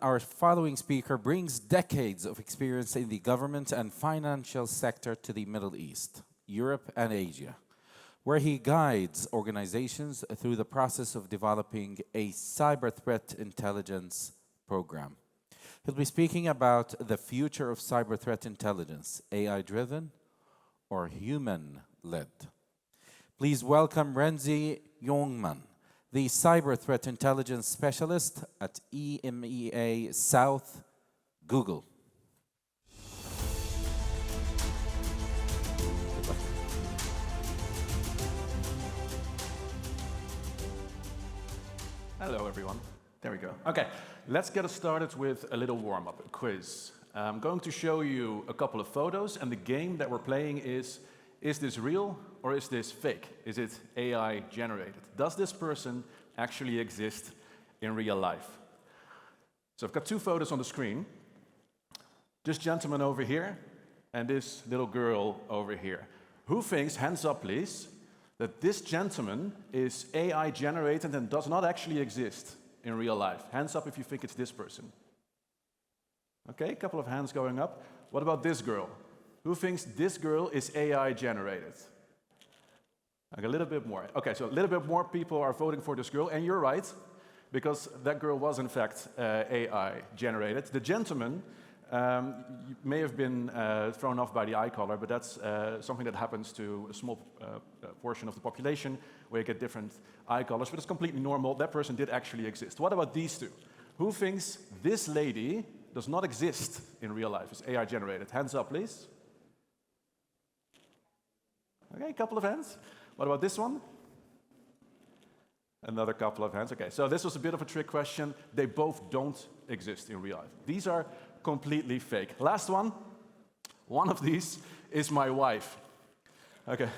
Our following speaker brings decades of experience in the government and financial sector to the Middle East, Europe, and Asia, where he guides organizations through the process of developing a cyber threat intelligence program. He'll be speaking about the future of cyber threat intelligence, AI-driven or human-led. Please welcome Renze Jongman, the cyber threat intelligence specialist at EMEA South, Google. Hello, everyone. There we go. Okay, let's get started with a little warm-up, a quiz. I'm going to show you a couple of photos, and the game that we're playing is this real or is this fake? Is it AI generated? Does this person actually exist in real life? So I've got two photos on the screen. This gentleman over here and this little girl over here. Who thinks, hands up please, that this gentleman is AI generated and does not actually exist in real life? Hands up if you think it's this person. Okay, a couple of hands going up. What about this girl? Who thinks this girl is AI generated? Okay, a little bit more. Okay, so a little bit more people are voting for this girl, and you're right, because that girl was in fact AI generated. The gentleman may have been thrown off by the eye color, but that's something that happens to a small portion of the population, where you get different eye colors, but it's completely normal. That person did actually exist. What about these two? Who thinks this lady does not exist in real life, is AI generated? Hands up, please. Okay, a couple of hands. What about this one? Another couple of hands. Okay, so this was a bit of a trick question. They both don't exist in real life. These are completely fake. Last one. One of these is my wife. Okay,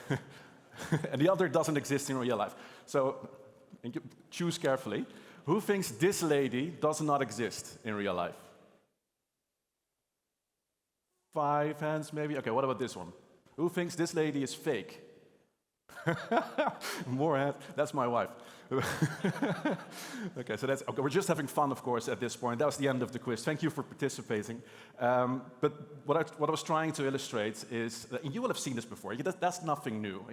and the other doesn't exist in real life. So choose carefully. Who thinks this lady does not exist in real life? 5 hands maybe. Okay, what about this one? Who thinks this lady is fake? More hands. That's my wife. Okay, so that's okay. We're just having fun, of course, at this point. That was the end of the quiz. Thank you for participating. But what I was trying to illustrate is that you will have seen this before. That's nothing new.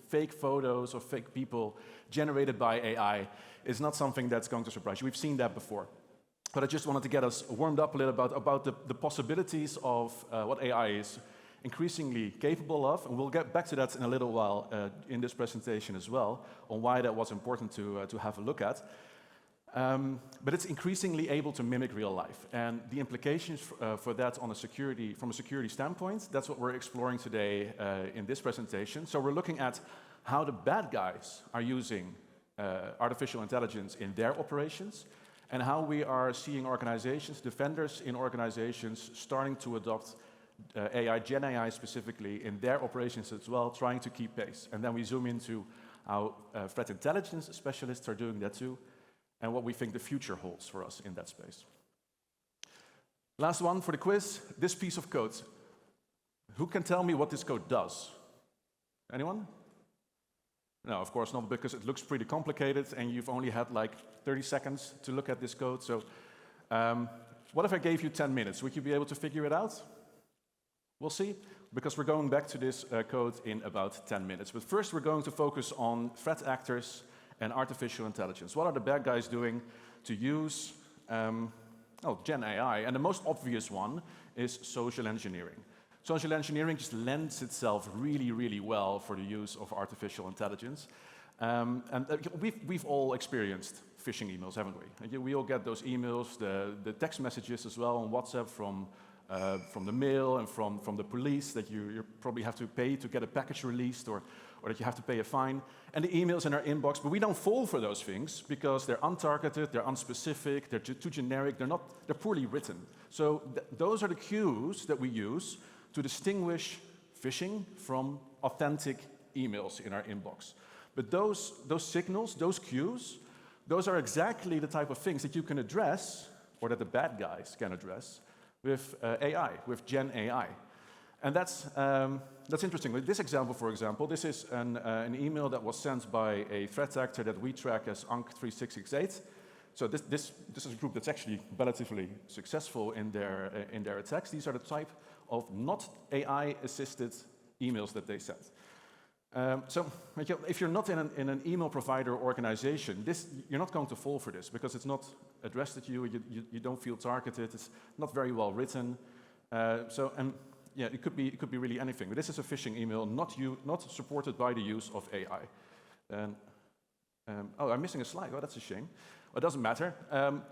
Fake photos or fake people generated by AI is not something that's going to surprise you. We've seen that before. But I just wanted to get us warmed up a little about the possibilities of what AI is increasingly capable of, and we'll get back to that in a little while in this presentation as well, on why that was important to have a look at. But it's increasingly able to mimic real life, and the implications for that from a security standpoint, that's what we're exploring today in this presentation. So we're looking at how the bad guys are using artificial intelligence in their operations, and how we are seeing organizations, defenders in organizations, starting to adopt AI, Gen AI specifically, in their operations as well, trying to keep pace. And then we zoom into how threat intelligence specialists are doing that too, and what we think the future holds for us in that space. Last one for the quiz, this piece of code. Who can tell me what this code does? Anyone? No, of course not, because it looks pretty complicated, and you've only had like 30 seconds to look at this code. So what if I gave you 10 minutes? Would you be able to figure it out? We'll see, because we're going back to this code in about 10 minutes. But first, we're going to focus on threat actors and artificial intelligence. What are the bad guys doing to use Gen AI? And the most obvious one is social engineering. Social engineering just lends itself really, really well for the use of artificial intelligence. And we've all experienced phishing emails, haven't we? We all get those emails, the text messages as well on WhatsApp from the mail and from the police that you probably have to pay to get a package released, or that you have to pay a fine, and the emails in our inbox. But we don't fall for those things because they're untargeted, they're unspecific, they're too generic, they're poorly written. So those are the cues that we use to distinguish phishing from authentic emails in our inbox. But those signals, those cues, those are exactly the type of things that you can address, or that the bad guys can address, with AI, with Gen AI. And that's interesting. With this example, for example, this is an email that was sent by a threat actor that we track as Ank3668. So this is a group that's actually relatively successful in their attacks. These are the type of not AI-assisted emails that they send. So if you're not in an email provider organization, you're not going to fall for this because it's not addressed at you. You don't feel targeted. It's not very well written. Yeah, it could be really anything. But this is a phishing email, not supported by the use of AI. Oh, I'm missing a slide. Oh, that's a shame. It doesn't matter.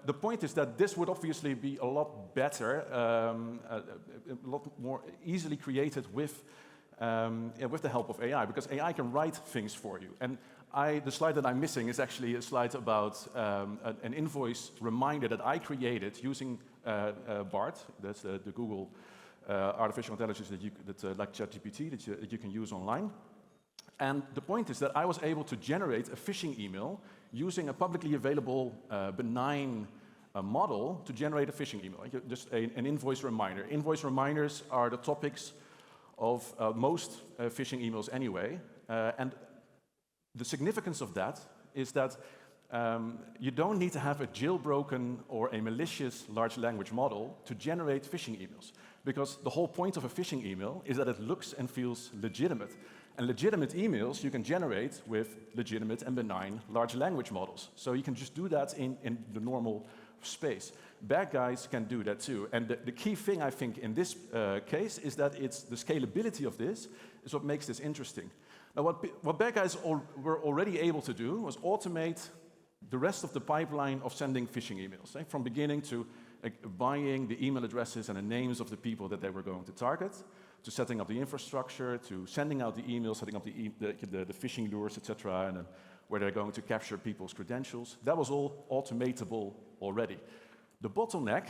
The point is that this would obviously be a lot better, a lot more easily created with the help of AI, because AI can write things for you. And the slide that I'm missing is actually a slide about an invoice reminder that I created using BART. That's the Google artificial intelligence like ChatGPT that you can use online. And the point is that I was able to generate a phishing email using a publicly available benign model to generate a phishing email, just an invoice reminder. Invoice reminders are the topics of most phishing emails anyway. And the significance of that is that you don't need to have a jailbroken or a malicious large language model to generate phishing emails, because the whole point of a phishing email is that it looks and feels legitimate. And legitimate emails you can generate with legitimate and benign large language models. So you can just do that in the normal space. Bad guys can do that too. And the key thing, I think, in this case is that it's the scalability of this is what makes this interesting. Now, what bad guys were already able to do was automate the rest of the pipeline of sending phishing emails, from beginning to buying the email addresses and the names of the people that they were going to target, to setting up the infrastructure, to sending out the emails, setting up the phishing lures, etc., and where they're going to capture people's credentials. That was all automatable already. The bottleneck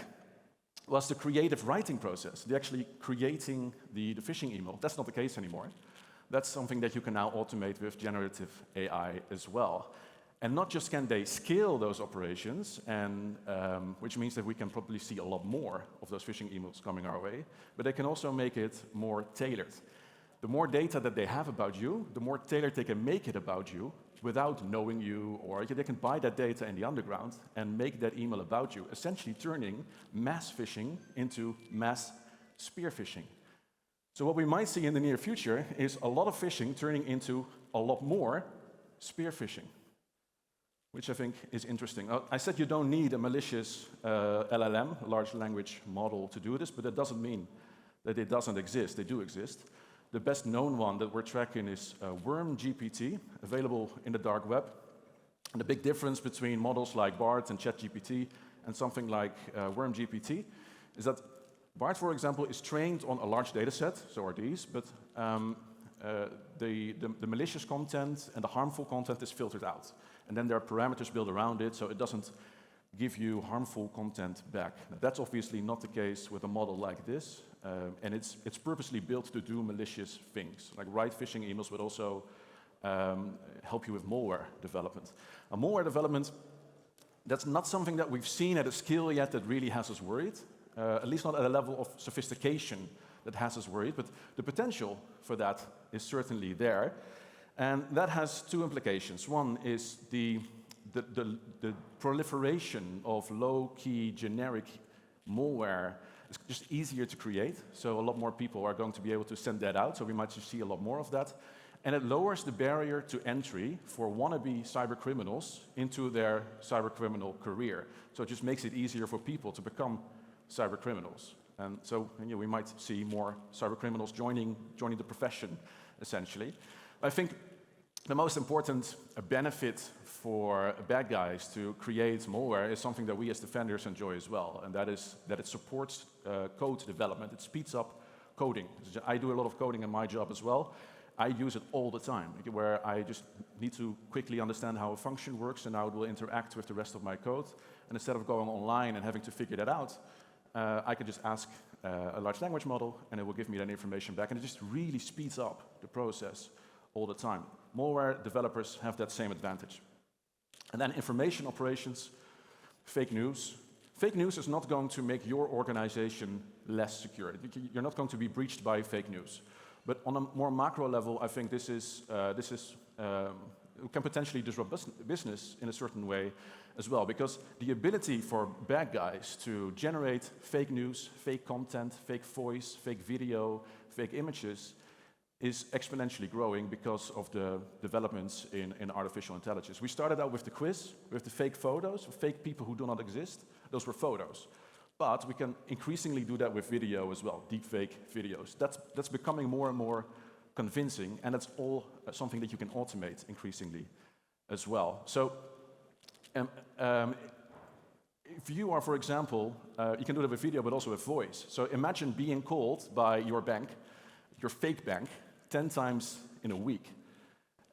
was the creative writing process, the actually creating the phishing email. That's not the case anymore. That's something that you can now automate with generative AI as well. And not just can they scale those operations, and which means that we can probably see a lot more of those phishing emails coming our way, but they can also make it more tailored. The more data that they have about you, the more tailored they can make it about you without knowing you, or they can buy that data in the underground and make that email about you, essentially turning mass phishing into mass spear phishing. So what we might see in the near future is a lot of phishing turning into a lot more spear phishing, which I think is interesting. I said you don't need a malicious LLM, a large language model, to do this, but that doesn't mean that it doesn't exist. They do exist. The best known one that we're tracking is WormGPT, available in the dark web. And the big difference between models like BART and ChatGPT and something like WormGPT is that BART, for example, is trained on a large data set, so are these, but the malicious content and the harmful content is filtered out. And then there are parameters built around it, so it doesn't give you harmful content back. Now, that's obviously not the case with a model like this, and it's purposely built to do malicious things, like write phishing emails, but also help you with malware development. Malware development, that's not something that we've seen at a scale yet that really has us worried, at least not at a level of sophistication that has us worried, but the potential for that is certainly there. And that has two implications. One is the proliferation of low-key generic malware is just easier to create, so a lot more people are going to be able to send that out, so we might see a lot more of that. And it lowers the barrier to entry for wannabe cybercriminals into their cybercriminal career. So it just makes it easier for people to become cybercriminals. And so we might see more cybercriminals joining the profession, essentially. I think the most important benefit for bad guys to create malware is something that we as defenders enjoy as well, and that is that it supports code development. It speeds up coding. I do a lot of coding in my job as well. I use it all the time, where I just need to quickly understand how a function works and how it will interact with the rest of my code. And instead of going online and having to figure that out, I can just ask a large language model, and it will give me that information back. And it just really speeds up the process all the time. Malware developers have that same advantage. And then information operations, fake news. Fake news is not going to make your organization less secure. You're not going to be breached by fake news. But on a more macro level, I think this can potentially disrupt business in a certain way, as well, because the ability for bad guys to generate fake news, fake content, fake voice, fake video, fake images is exponentially growing because of the developments in artificial intelligence. We started out with the quiz, with the fake photos, fake people who do not exist. Those were photos. But we can increasingly do that with video as well, deepfake videos. That's becoming more and more convincing, and that's all something that you can automate increasingly as well. So if you are, for example, you can do that with video, but also with voice. So imagine being called by your bank, your fake bank, 10 times in a week.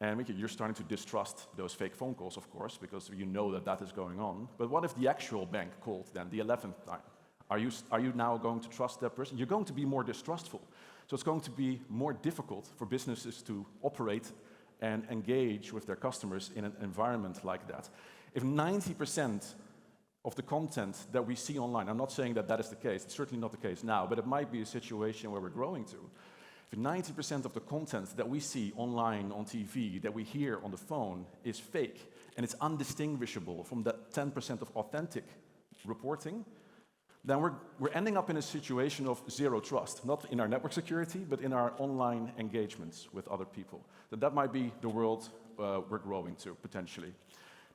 And you're starting to distrust those fake phone calls, of course, because you know that that is going on. But what if the actual bank called then, the 11th time? Are you now going to trust that person? You're going to be more distrustful. So it's going to be more difficult for businesses to operate and engage with their customers in an environment like that. If 90% of the content that we see online, I'm not saying that that is the case, it's certainly not the case now, but it might be a situation where we're growing to. If 90% of the content that we see online, on TV, that we hear on the phone is fake, and it's undistinguishable from that 10% of authentic reporting, then we're ending up in a situation of zero trust, not in our network security, but in our online engagements with other people. So that might be the world we're growing to, potentially.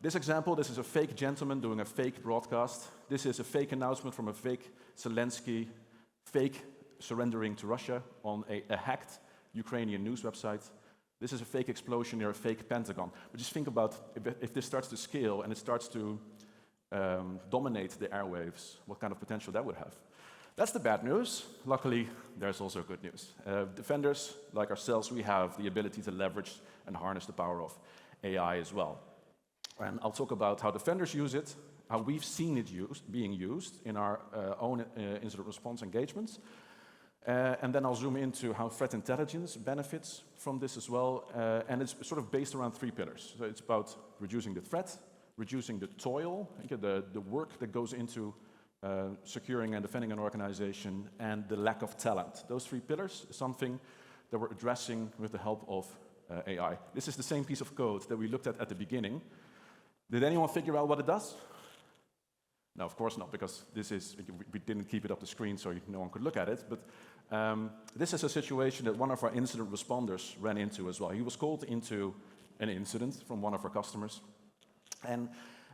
This example, this is a fake gentleman doing a fake broadcast. This is a fake announcement from a fake Zelensky, fake surrendering to Russia on a hacked Ukrainian news website. This is a fake explosion near a fake Pentagon. But just think about if this starts to scale and it starts to dominate the airwaves, what kind of potential that would have. That's the bad news. Luckily, there's also good news. Defenders like ourselves, we have the ability to leverage and harness the power of AI as well. And I'll talk about how defenders use it, how we've seen it being used in our own incident response engagements. And then I'll zoom into how threat intelligence benefits from this as well. And it's sort of based around 3 pillars. So it's about reducing the threat, reducing the toil, the work that goes into securing and defending an organization, and the lack of talent. Those 3 pillars is something that we're addressing with the help of AI. This is the same piece of code that we looked at the beginning. Did anyone figure out what it does? No, of course not, because we didn't keep it up the screen so no one could look at it. But this is a situation that one of our incident responders ran into as well. He was called into an incident from one of our customers. And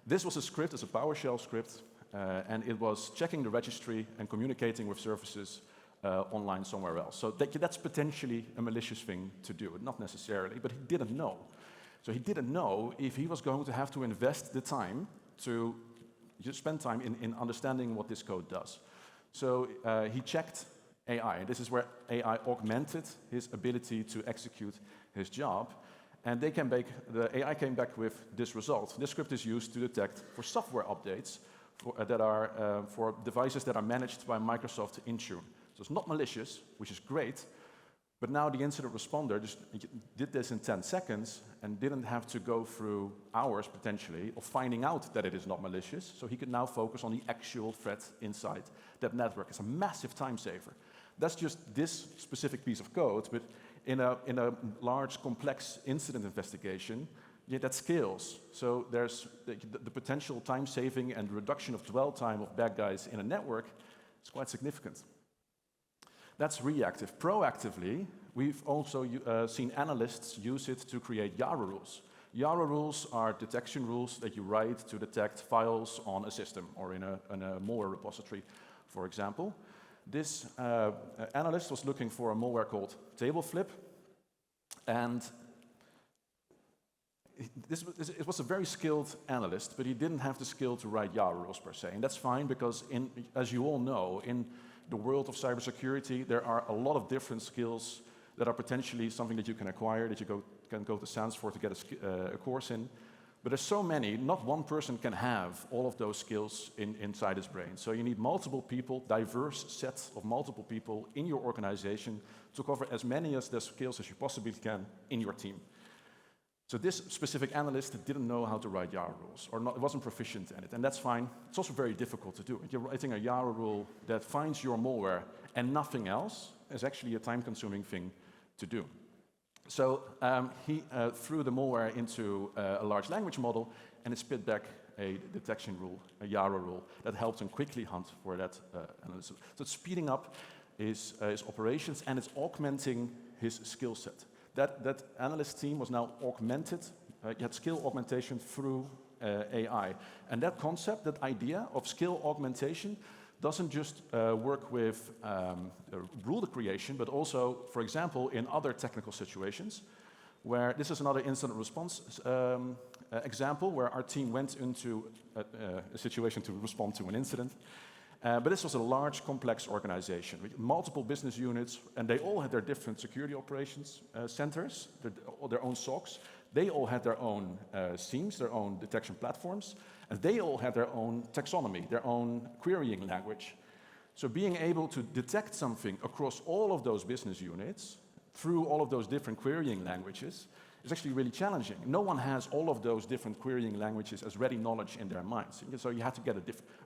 this was a script, it's a PowerShell script, and it was checking the registry and communicating with services online somewhere else. So that's potentially a malicious thing to do, not necessarily, but he didn't know. So he didn't know if he was going to have to invest the time to spend time in understanding what this code does. So he checked AI. This is where AI augmented his ability to execute his job. And the AI came back with this result. This script is used to detect for software updates for devices that are managed by Microsoft Intune. So it's not malicious, which is great, but now the incident responder just did this in 10 seconds and didn't have to go through hours, potentially, of finding out that it is not malicious. So he could now focus on the actual threat inside that network. It's a massive time saver. That's just this specific piece of code, but in a large, complex incident investigation, that scales. So there's the potential time saving and reduction of dwell time of bad guys in a network is quite significant. That's reactive. Proactively, we've also seen analysts use it to create Yara rules. Yara rules are detection rules that you write to detect files on a system or in a malware repository, for example. This analyst was looking for a malware called Tableflip, and it was a very skilled analyst, but he didn't have the skill to write Yara rules per se, and that's fine because, as you all know, in the world of cybersecurity, there are a lot of different skills that are potentially something that you can acquire, that you can go to SANS for to get a course in. But there's so many, not one person can have all of those skills inside his brain. So you need multiple people, diverse sets of multiple people in your organization to cover as many of the skills as you possibly can in your team. So this specific analyst didn't know how to write Yara rules, or wasn't proficient in it, and that's fine. It's also very difficult to do. You're writing a Yara rule that finds your malware and nothing else is actually a time-consuming thing to do. So he threw the malware into a large language model, and it spit back a detection rule, a Yara rule, that helps him quickly hunt for that analysis. So it's speeding up his operations, and it's augmenting his skill set. That analyst team was now augmented, you had skill augmentation through AI. And that concept, that idea of skill augmentation, doesn't just work with rule creation, but also, for example, in other technical situations, where this is another incident response example, where our team went into a situation to respond to an incident. But this was a large, complex organization with multiple business units, and they all had their different security operations centers, their own SOCs. They all had their own SIEMs, their own detection platforms, and they all had their own taxonomy, their own querying language. So being able to detect something across all of those business units through all of those different querying languages is actually really challenging. No one has all of those different querying languages as ready knowledge in their minds. So you have to get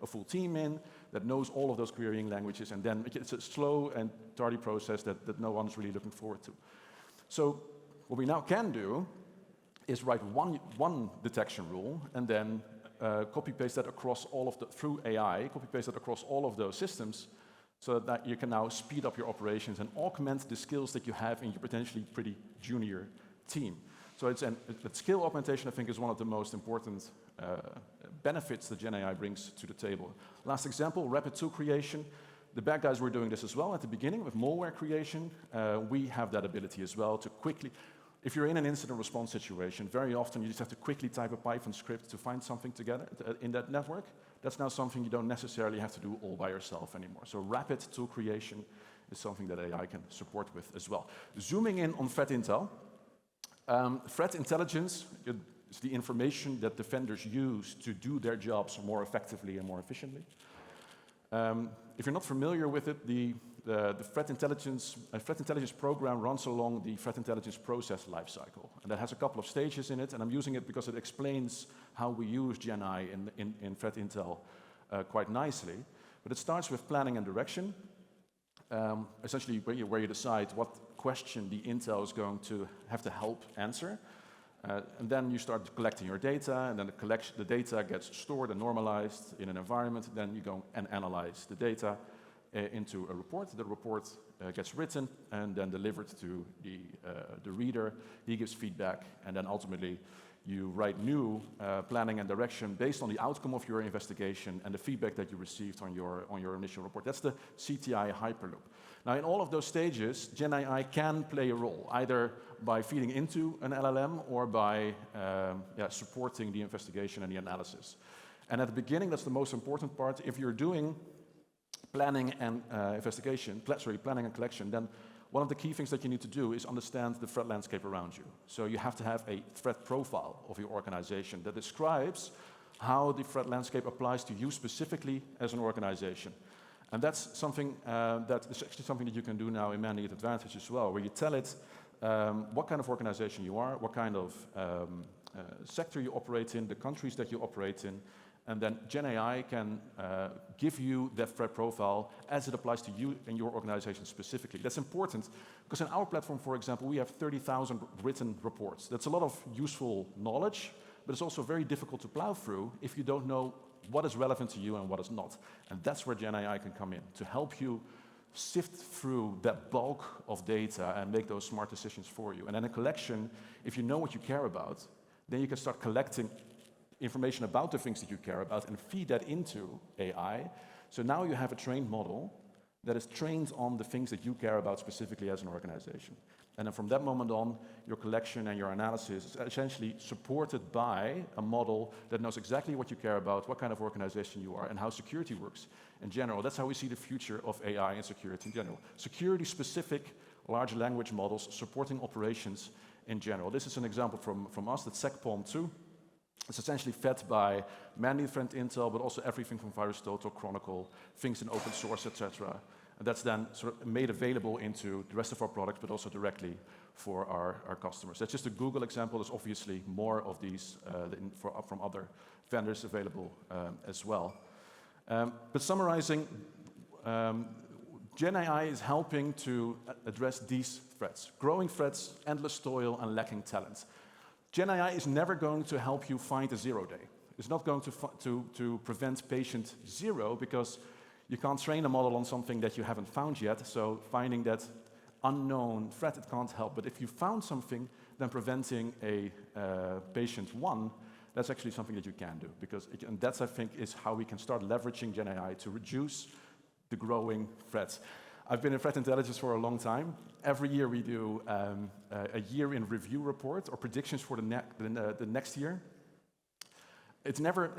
a full team in that knows all of those querying languages, and then it's a slow and tardy process that no one's really looking forward to. So what we now can do is write one detection rule and then copy-paste that across through AI, copy-paste that across all of those systems, so that you can now speed up your operations and augment the skills that you have in your potentially pretty junior team. So that skill augmentation, I think, is one of the most important benefits that GenAI brings to the table. Last example, rapid tool creation. The bad guys were doing this as well at the beginning with malware creation. We have that ability as well to quickly, if you're in an incident response situation, very often you just have to quickly type a Python script to find something together in that network. That's now something you don't necessarily have to do all by yourself anymore. So rapid tool creation is something that AI can support with as well. Zooming in on threat intel. Threat intelligence is the information that defenders use to do their jobs more effectively and more efficiently. If you're not familiar with it, the threat intelligence program runs along the threat intelligence process lifecycle, and that has a couple of stages in it. And I'm using it because it explains how we use GenAI in threat intel quite nicely. But it starts with planning and direction, essentially where you decide what question the intel is going to have to help answer. And then you start collecting your data, and then the data gets stored and normalized in an environment. Then you go and analyze the data into a report. The report gets written and then delivered to the reader. He gives feedback, and then ultimately you write new planning and direction based on the outcome of your investigation and the feedback that you received on your initial report. That's the CTI Hyperloop. Now, in all of those stages, GenAI can play a role, either by feeding into an LLM or by supporting the investigation and the analysis. And at the beginning, that's the most important part. If you're doing planning and planning and collection, then one of the key things that you need to do is understand the threat landscape around you. So you have to have a threat profile of your organization that describes how the threat landscape applies to you specifically as an organization. And that's something that is actually something that you can do now in Mandiant Advantage as well, where you tell it what kind of organization you are, what kind of sector you operate in, the countries that you operate in, and then GenAI can give you that threat profile as it applies to you and your organization specifically. That's important because in our platform, for example, we have 30,000 written reports. That's a lot of useful knowledge, but it's also very difficult to plow through if you don't know what is relevant to you and what is not. And that's where GenAI can come in, to help you sift through that bulk of data and make those smart decisions for you. And then in collection, if you know what you care about, then you can start collecting information about the things that you care about and feed that into AI. So now you have a trained model that is trained on the things that you care about specifically as an organization. And then from that moment on, your collection and your analysis is essentially supported by a model that knows exactly what you care about, what kind of organization you are, and how security works in general. That's how we see the future of AI and security in general. Security-specific large language models supporting operations in general. This is an example from us, that's SecPalm 2. It's essentially fed by Mandiant Threat Intel, but also everything from VirtuPort, Chronicle, things in open source, etc. And that's then sort of made available into the rest of our products, but also directly for our customers. That's just a Google example. There's obviously more of these from other vendors available as well. But summarizing, GenAI is helping to address these threats: growing threats, endless toil, and lacking talent. GenAI is never going to help you find a 0 day. It's not going to prevent patient zero, because you can't train a model on something that you haven't found yet. So finding that unknown threat, it can't help. But if you found something, then preventing a patient one, that's actually something that you can do. And that's, I think, is how we can start leveraging Gen AI to reduce the growing threats. I've been in threat intelligence for a long time. Every year we do a year in review report or predictions for the next year. It's never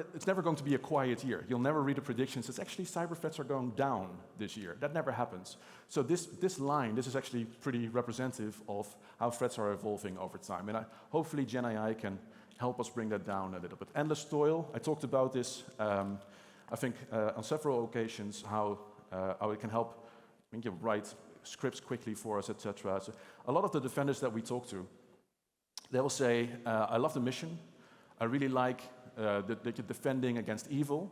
going to be a quiet year. You'll never read the predictions. It's actually cyber threats are going down this year. That never happens. So this line, this is actually pretty representative of how threats are evolving over time. And hopefully Gen AI can help us bring that down a little bit. Endless toil, I talked about this, I think, on several occasions, how it can help write scripts quickly for us, etc. So a lot of the defenders that we talk to, they will say, I love the mission. I really like that you're defending against evil,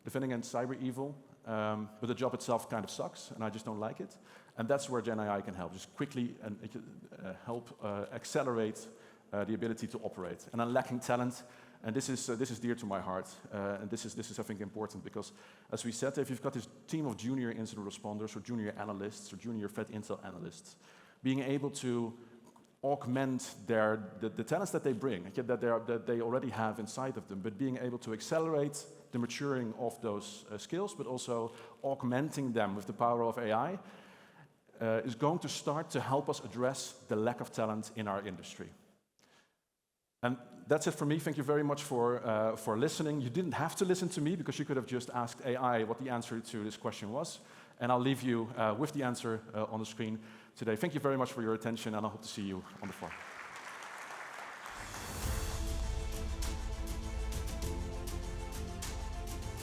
defending against cyber evil, but the job itself kind of sucks, and I just don't like it. And that's where Gen AI can help, just quickly and help accelerate the ability to operate. And I'm lacking talent, and this is dear to my heart, and this is I think important, because as we said, if you've got this team of junior incident responders or junior analysts or junior threat intel analysts, being able to augment the talents that they bring, that they already have inside of them, but being able to accelerate the maturing of those skills, but also augmenting them with the power of AI, is going to start to help us address the lack of talent in our industry. And that's it for me. Thank you very much for listening. You didn't have to listen to me, because you could have just asked AI what the answer to this question was. And I'll leave you with the answer on the screen today. Thank you very much for your attention, and I hope to see you on the floor.